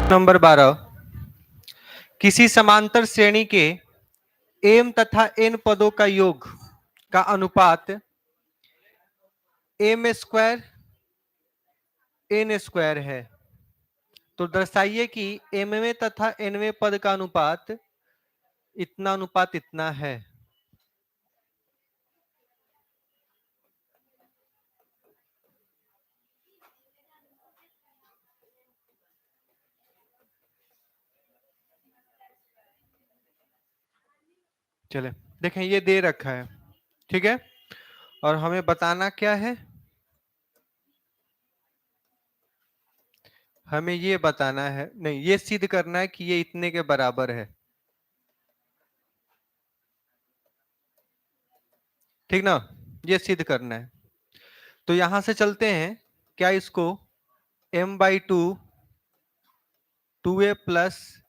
Number 12, किसी समांतर श्रेणी के m तथा n पदों का योग का अनुपात m स्क्वायर n स्क्वायर है, तो दर्शाइए कि mवें तथा nवें पद का अनुपात इतना है। चले देखें, ये दे रखा है, ठीक है, और हमें बताना क्या है, हमें ये बताना है, नहीं, ये सिद्ध करना है कि ये इतने के बराबर है, ठीक ना, ये सिद्ध करना है। तो यहां से चलते हैं, क्या इसको m/2 2a प्लस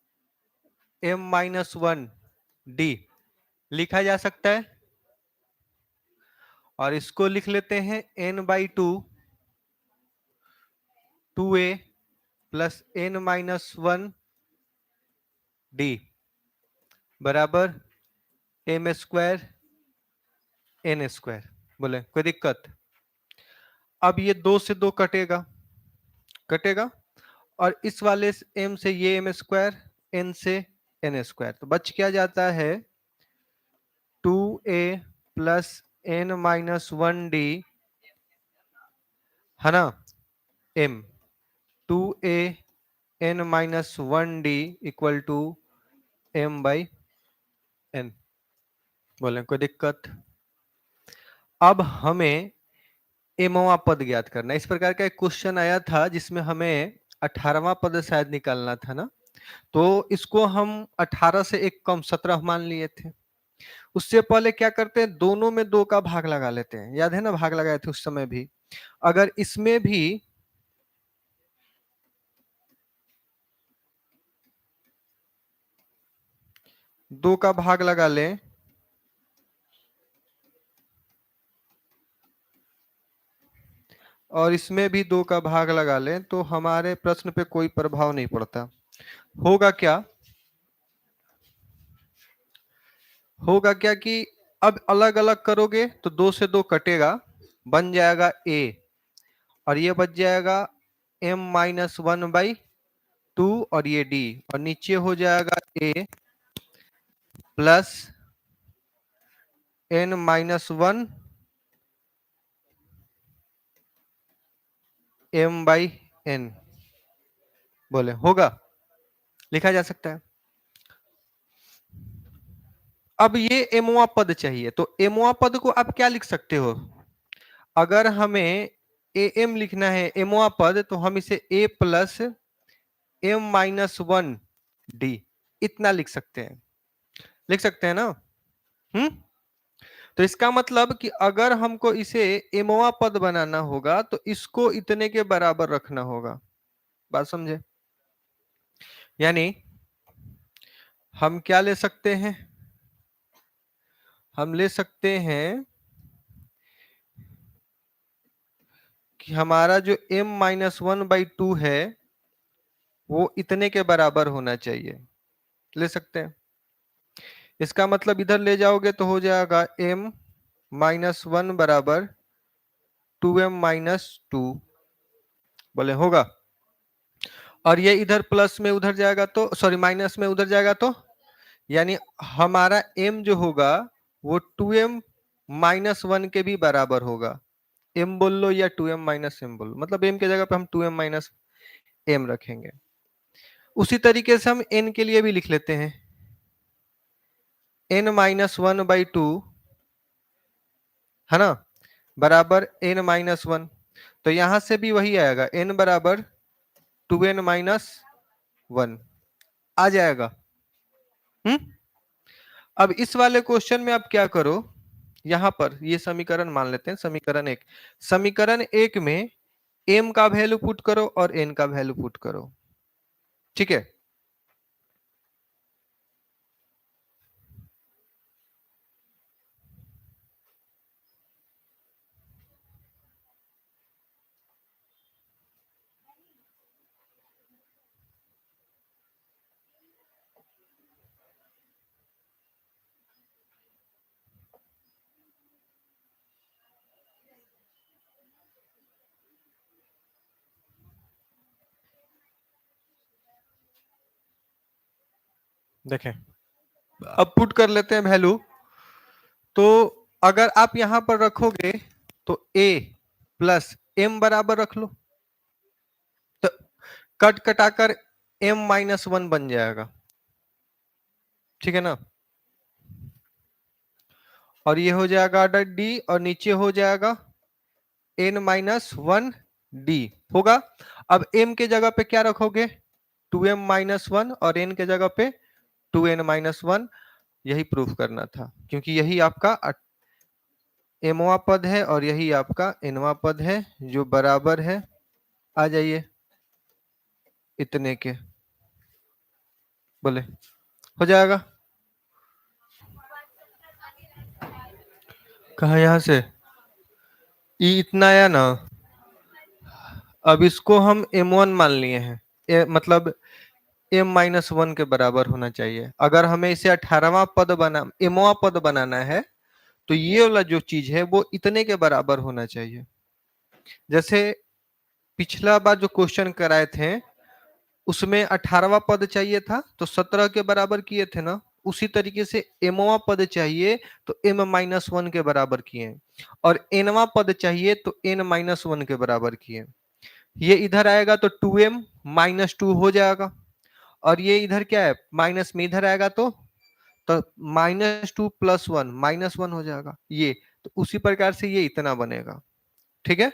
m-1d लिखा जा सकता है, और इसको लिख लेते हैं n/2 2a प्लस n-1d बराबर m स्क्वायर n स्क्वायर। बोले कोई दिक्कत? अब ये 2 से 2 कटेगा, और इस वाले m से ये m स्क्वायर, n से n स्क्वायर, तो बच क्या जाता है 2a प्लस n-1d, है ना, m 2a n-1d equal to m/n। बोले कोई दिक्कत? अब हमें mवां पद ज्ञात करना है। इस प्रकार का एक क्वेश्चन आया था जिसमें हमें 18वां पद शायद निकालना था ना, तो इसको हम 18 से एक कम 17 मान लिए थे। उससे पहले क्या करते हैं, दोनों में 2 का भाग लगा लेते हैं, याद है ना, भाग लगाए थे उस समय भी। अगर इसमें भी 2 का भाग लगा लें, और इसमें भी 2 का भाग लगा लें, तो हमारे प्रश्न पे कोई प्रभाव नहीं पड़ता। होगा क्या, कि अब अलग अलग करोगे तो 2 से 2 कटेगा, बन जाएगा a, और ये बच जाएगा m-1/2, और ये d, और नीचे हो जाएगा a प्लस n-1 m/n। बोले होगा, लिखा जा सकता है। अब ये एमवा पद चाहिए, तो एमवा पद को आप क्या लिख सकते हो, अगर हमें am लिखना है एमवा पद, तो हम इसे a प्लस m-1d इतना लिख सकते हैं ना। तो इसका मतलब कि अगर हमको इसे एमवा पद बनाना होगा तो इसको इतने के बराबर रखना होगा। बात समझे? यानी हम क्या ले सकते हैं, हम ले सकते हैं कि हमारा जो m-1/2 है वो इतने के बराबर होना चाहिए, ले सकते हैं। इसका मतलब इधर ले जाओगे तो हो जाएगा m-1 बराबर 2m-2। बोले होगा, और ये इधर प्लस में उधर जाएगा तो, सॉरी, माइनस में उधर जाएगा तो, यानी हमारा m जो होगा वो 2m-1 के भी बराबर होगा। m बोल लो या 2m-m बोल लो, मतलब m के जगह पे हम 2m-m रखेंगे। उसी तरीके से हम n के लिए भी लिख लेते हैं, n-1/2, है ना, बराबर n-1, तो यहां से भी वही आएगा, n बराबर 2n-1 आ जाएगा। अब इस वाले क्वेश्चन में आप क्या करो, यहां पर ये समीकरण मान लेते हैं, समीकरण एक में m का वैल्यू पुट करो और n का वैल्यू पुट करो, ठीक है। देखें, अब पुट कर लेते हैं वैल्यू। तो अगर आप यहां पर रखोगे तो a प्लस m बराबर रख लो, तो कट कटाकर m-1 बन जाएगा, ठीक है ना। और ये हो जाएगा ऑर्डर d और नीचे हो जाएगा n-1 d होगा। अब m के जगह पे क्या रखोगे, 2m-1 और n के जगह पे 2n-1। यही प्रूफ करना था, क्योंकि यही आपका एमवा पद है और यही आपका एनवा पद है, जो बराबर है, आ जाइए, इतने के। बोले हो जाएगा। कहा यहां से ई इतना आया ना, अब इसको हम m1 मान लिए हैं, मतलब m-1 के बराबर होना चाहिए। अगर हमें इसे 18वां पद एमवा पद बनाना है, तो ये वाला जो चीज है वो इतने के बराबर होना चाहिए। जैसे पिछला बार जो क्वेश्चन कराए थे, उसमें 18वां पद चाहिए था तो 17 के बराबर किए थे ना, उसी तरीके से एमवा पद चाहिए तो m-1 के बराबर किए, और एनवा पद चाहिए तो n-1 के बराबर किए। ये इधर आएगा तो 2m-2 हो जाएगा, और ये इधर क्या है, माइनस में इधर आएगा तो -2 + 1 -1 हो जाएगा ये। तो उसी प्रकार से ये इतना बनेगा, ठीक है।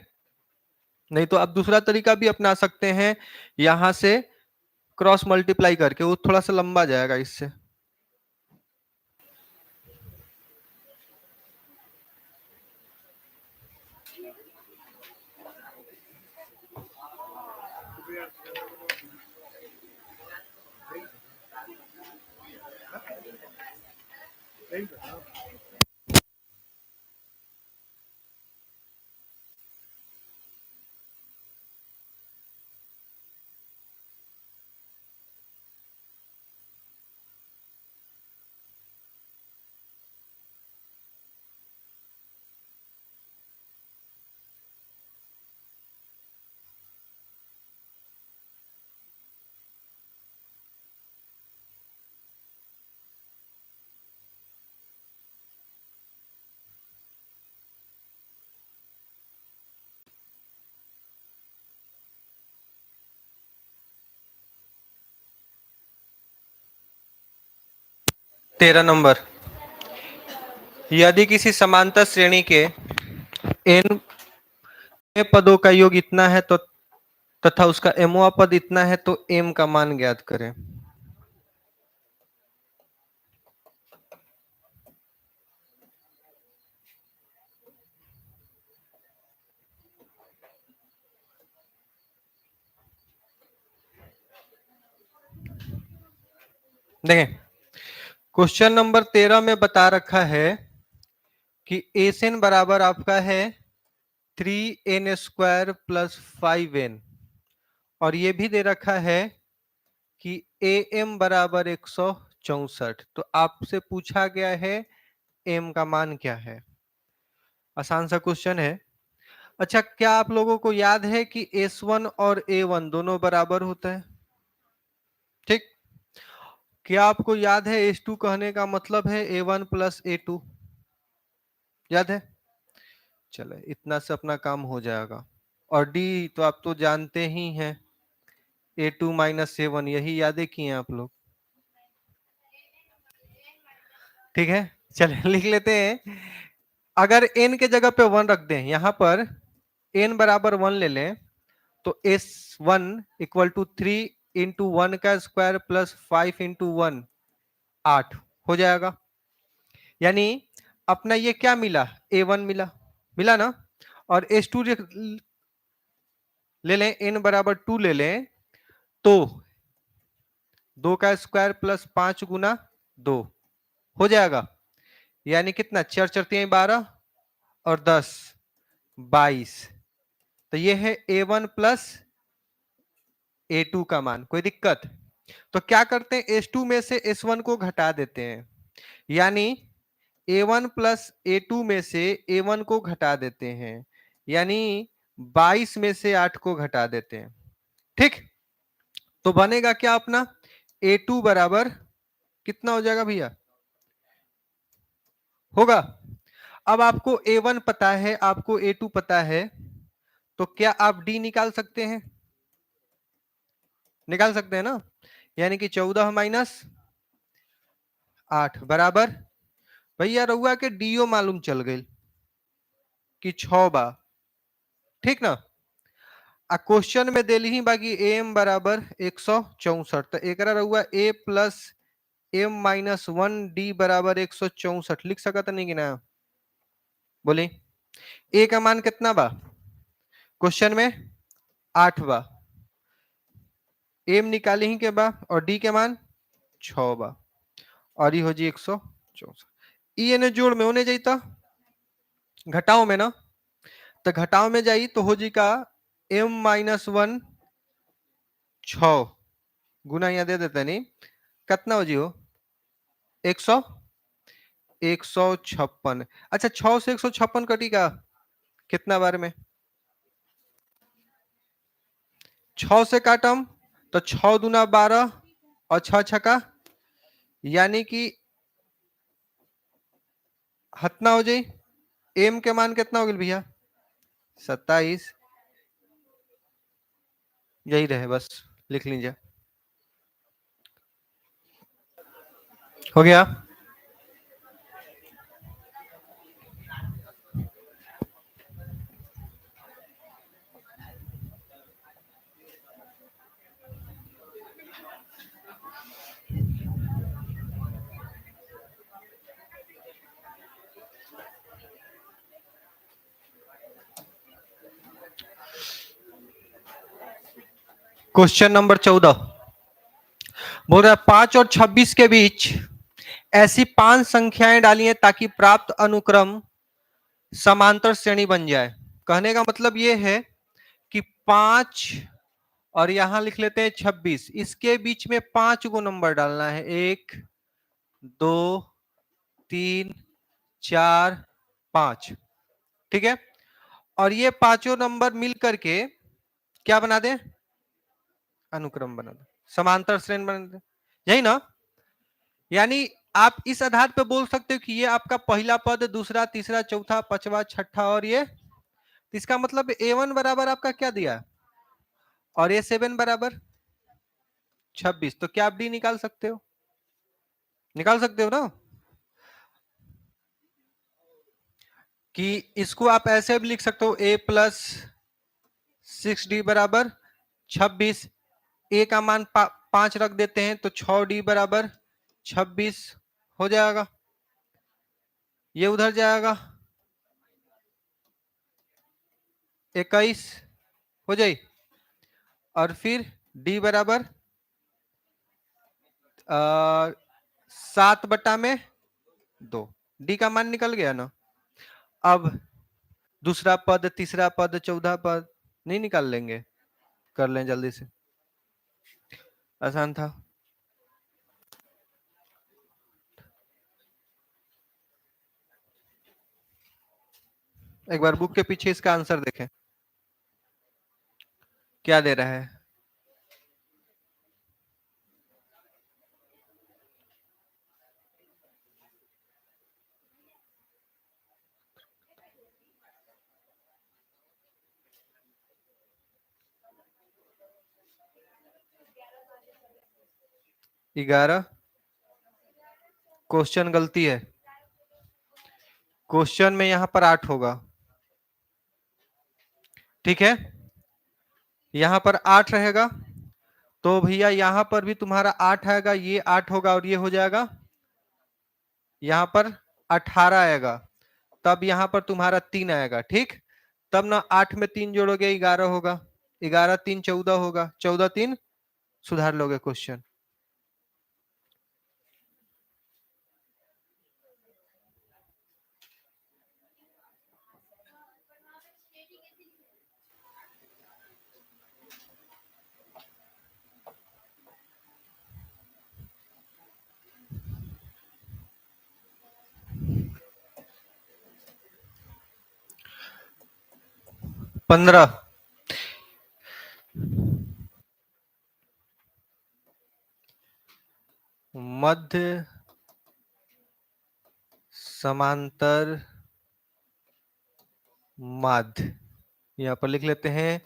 नहीं तो आप दूसरा तरीका भी अपना सकते हैं, यहां से क्रॉस मल्टीप्लाई करके, वो थोड़ा सा लंबा जाएगा इससे। तेरह नंबर, यदि किसी समांतर श्रेणी के n पदों का योग इतना है तो तथा उसका mवा पद इतना है, तो m का मान ज्ञात करें। देखें, क्वेश्चन नंबर 13 में बता रखा है कि एसएन बराबर आपका है 3n² + 5n, और ये भी दे रखा है कि am बराबर 164। तो आपसे पूछा गया है m का मान क्या है। आसान सा क्वेश्चन है। अच्छा, क्या आप लोगों को याद है कि S1 और A1 दोनों बराबर होता है, ठीक। क्या आपको याद है S2 कहने का मतलब है A1 + A2, याद है। चले, इतना से अपना काम हो जाएगा। और D तो आप तो जानते ही हैं, A2 - A1, यही यादें किए हैं आप लोग, ठीक है। चले लिख लेते हैं। अगर n के जगह पे 1 रख दें, यहां पर n बराबर 1 ले लें, तो S1 = 3 × 1 का स्क्वायर + 5 × 1 8 हो जाएगा। यानी अपना ये क्या मिला, A1 मिला, मिला ना। और S2 ले लें, n बराबर 2 ले लें, तो 2 का स्क्वायर + 5 × 2 हो जाएगा। यानी कितना, 4 × 4 = 12 और 10 22। तो ये है A1 + A2 का मान। कोई दिक्कत? तो क्या करते हैं, S2 में से S1 को घटा देते हैं, यानी A1 + A2 में से A1 को घटा देते हैं, यानी 22 में से 8 को घटा देते हैं, ठीक। तो बनेगा क्या अपना, A2 बराबर कितना हो जाएगा भैया? होगा। अब आपको A1 पता है, आपको A2 पता है, तो क्या आप D निकाल सकते हैं? निकाल सकते हैं ना? यानी कि 14 माइनस 8 बराबर, भैया रहुआ के डीओ मालूम चल गई कि 6 बा, ठीक ना? आ क्वेश्चन में दिल ही बाकी एम बराबर 164, तो एक रहुआ ए प्लस एम माइनस 1 डी बराबर 164 लिख सकता नहीं कि ना? बोली ए का मान कितना बा क्वेश्चन में? 8 बा। एम निकाले ही के बा और डी के मान 6 बा, और ये हो जी 164। ई ने जोड़ में होने जाता घटाओ में ना, तो घटाओ में जाई तो हो जी का एम माइनस 1 6 गुना यहाँ दे देते नहीं, कितना हो जी हो 156। अच्छा 6 से 156 कटेगा कितना बार में? 6 से काटम तो 6 दूना 12 और 6 छका, यानी कि हतना हो जाए। एम के मान कितना हो गया भैया? 27। यही रहे बस, लिख लीजिए। हो गया। क्वेश्चन नंबर 14 बोल रहा है 5 और 26 के बीच ऐसी 5 संख्याएं डालिए ताकि प्राप्त अनुक्रम समांतर श्रेणी बन जाए। कहने का मतलब यह है कि 5 और यहां लिख लेते हैं 26, इसके बीच में 5 को नंबर डालना है, 1 2 3 4 5, ठीक है? और ये पांचों नंबर मिल करके क्या बना दे? अनुक्रम बना दे, समांतर श्रेणी बना दे, यही ना? यानी आप इस आधार पे बोल सकते हो कि ये आपका पहला पद, दूसरा, तीसरा, चौथा, पांचवा, छठा और ये, इसका मतलब A1 बराबर आपका क्या दिया और A7 बराबर 26, तो क्या आप डी निकाल सकते हो? निकाल सकते हो ना? कि इसको आप ऐसे भी लिख सकते हो A प्लस 6D बराबर 26, ए का मान 5 रख देते हैं तो 6D बराबर 26 हो जाएगा, ये उधर जाएगा 21 हो जाए, और फिर D बराबर 7/2, डी का मान निकल गया ना? अब दूसरा पद, तीसरा पद, चौथा पद नहीं निकाल लेंगे? कर लें जल्दी से, आसान था। एक बार बुक के पीछे इसका आंसर देखें क्या दे रहा है। 11। क्वेश्चन गलती है, क्वेश्चन में यहां पर 8 होगा, ठीक है? यहां पर 8 रहेगा, तो भैया यहां पर भी तुम्हारा 8 आएगा, ये 8 होगा और ये हो जाएगा यहां पर 18 आएगा, तब यहां पर तुम्हारा 3 आएगा, ठीक? तब ना 8 में 3 जोड़ोगे 11 होगा, 11 3 14 होगा, 14 3 सुधार लोगे क्वेश्चन। पंद्रह। मध्य समांतर माध्य, यहां पर लिख लेते हैं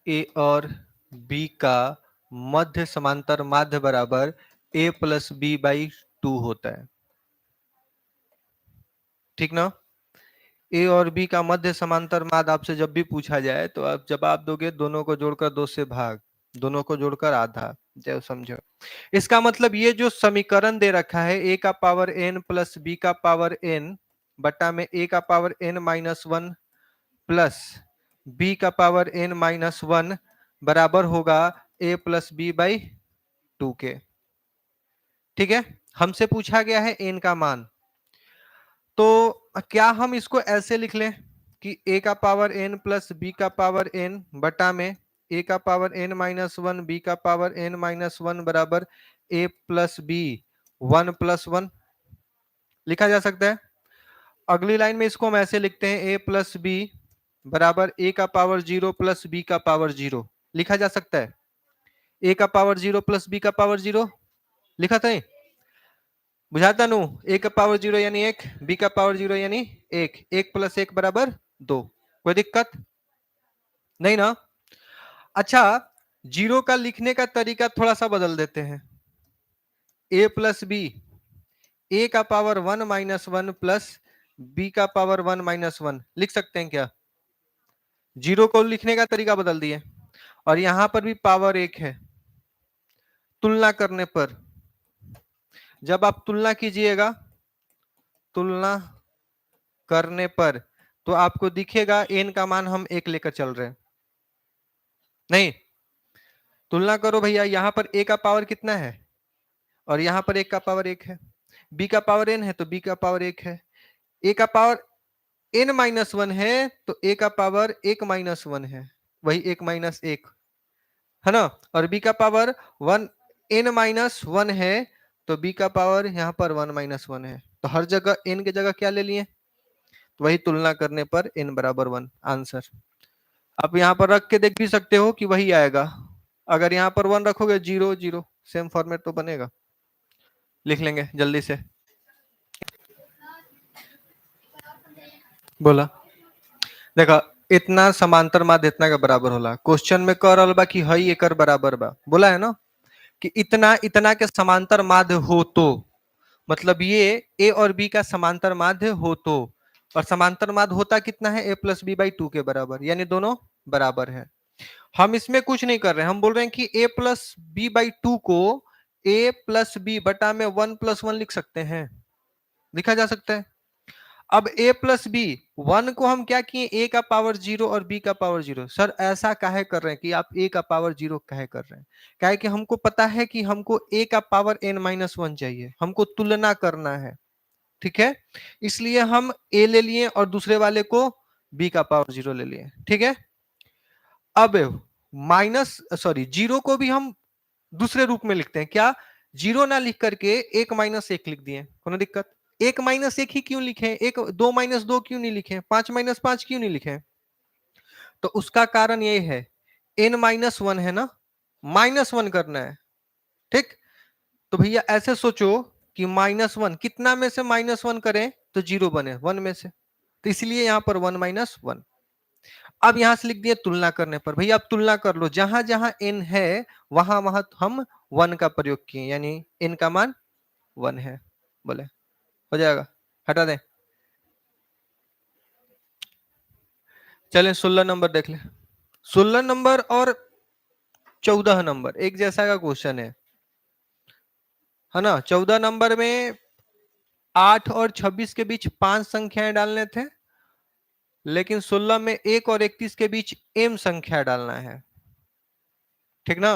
ए और बी का मध्य समांतर माध्य बराबर a प्लस बी बाई 2 होता है। ठीक ना? ए और बी का मध्य समांतर माध्य आपसे जब भी पूछा जाए तो आप जवाब दोगे दोनों को जोड़कर 2 से भाग, दोनों को जोड़कर आधा, जो समझो। इसका मतलब ये जो समीकरण दे रखा है a का पावर n प्लस b का पावर n बटा में a का power n minus 1 plus b का पावर n माइनस 1 बराबर होगा a प्लस बी बाई 2 के। ठीक है, हमसे पूछा गया है n का मान, तो क्या हम इसको ऐसे लिख लें कि a का पावर n प्लस b का पावर n बटा में a का पावर n माइनस 1 b का पावर n माइनस 1 बराबर a प्लस बी 1 प्लस 1 लिखा जा सकता है। अगली लाइन में इसको हम ऐसे लिखते हैं a प्लस बी बराबर a का पावर 0 प्लस b का पावर 0 लिखा जा सकता है। a का पावर 0 प्लस b का पावर 0 लिखा था, बुझाता नु? a का पावर 0 यानी 1, b का पावर 0 यानी 1, 1 प्लस 1 बराबर 2। कोई दिक्कत नहीं ना? अच्छा, जीरो का लिखने का तरीका थोड़ा सा बदल देते हैं। a प्लस बी, a का पावर 1 माइनस 1 प्लस b का पावर 1 माइनस 1 लिख सकते हैं क्या? जीरो को लिखने का तरीका बदल दिए, और यहां पर भी पावर 1 है। तुलना करने पर, जब आप तुलना कीजिएगा, तुलना करने पर तो आपको दिखेगा n का मान हम 1 लेकर चल रहे हैं। नहीं, तुलना करो भैया, यहां पर a का पावर कितना है और यहां पर 1 का पावर 1 है, b का पावर n है तो b का पावर 1 है, a का पावर n माइनस 1 है तो a का पावर 1 माइनस 1 है, वही 1 माइनस 1 है ना, और b का पावर 1 n माइनस 1 है तो b का पावर यहाँ पर 1 माइनस 1 है, तो हर जगह n की जगह क्या ले लिए, तो वही तुलना करने पर n बराबर 1 आंसर। आप यहाँ पर रख के देख भी सकते हो कि वही आएगा। अगर यहाँ पर 1 रखोगे 0 0 सेम फॉर्मेट तो बनेगा। लिख लेंगे जल्दी से, बोला देखा, इतना समांतर माध्य इतना का बराबर होला। क्वेश्चन में कह रहा बा कि हई एकर बराबर बा, बोला है ना कि इतना इतना के समांतर माध्य हो तो, मतलब ये a और b का समांतर माध्य हो तो, और समांतर माध्य होता कितना है, a प्लस बी बाई 2 के बराबर, यानी दोनों बराबर है। हम इसमें कुछ नहीं कर रहे हैं, हम बोल रहे हैं कि a प्लस बी बाई 2 को a प्लस बी बटा में 1 प्लस 1 लिख सकते हैं, लिखा जा सकता है। अब a प्लस बी 1 को हम क्या किए, a का पावर 0 और b का पावर 0। सर ऐसा काहे कर रहे हैं कि आप a का पावर 0 काहे कर रहे हैं, काहे कि हमको पता है कि हमको a का पावर n माइनस 1 चाहिए, हमको तुलना करना है। ठीक है, इसलिए हम a ले लिए और दूसरे वाले को b का पावर 0 ले लिए। ठीक है, अब माइनस सॉरी जीरो को भी हम दूसरे रूप में लिखते हैं, क्या, जीरो ना लिख करके 1 माइनस 1 लिख दिए, कोनो दिक्कत? 1 माइनस 1 ही क्यों लिखे, एक 2 माइनस 2 क्यों नहीं लिखे, 5 माइनस 5 क्यों नहीं लिखे? तो उसका कारण ये है, n माइनस 1 है ना, माइनस 1 करना है। ठीक, तो भैया ऐसे सोचो कि माइनस 1 कितना में से माइनस 1 करें तो जीरो बने, 1 में से, तो इसलिए यहां पर 1 माइनस 1। अब यहां से लिख दिए तुलना करने पर, भैया आप तुलना कर लो, जहां जहां n है वहां वहां हम 1 का प्रयोग किए, यानी n का मान 1 है। बोले हो जाएगा, हटा दें। चलें 16 नंबर देख ले, 16 नंबर और 14 नंबर एक जैसा का क्वेश्चन है ना। 14 नंबर में 8 और 26 के बीच 5 संख्याएं डालने थे, लेकिन 16 में 1 और 31 के बीच m संख्या डालना है। ठीक ना।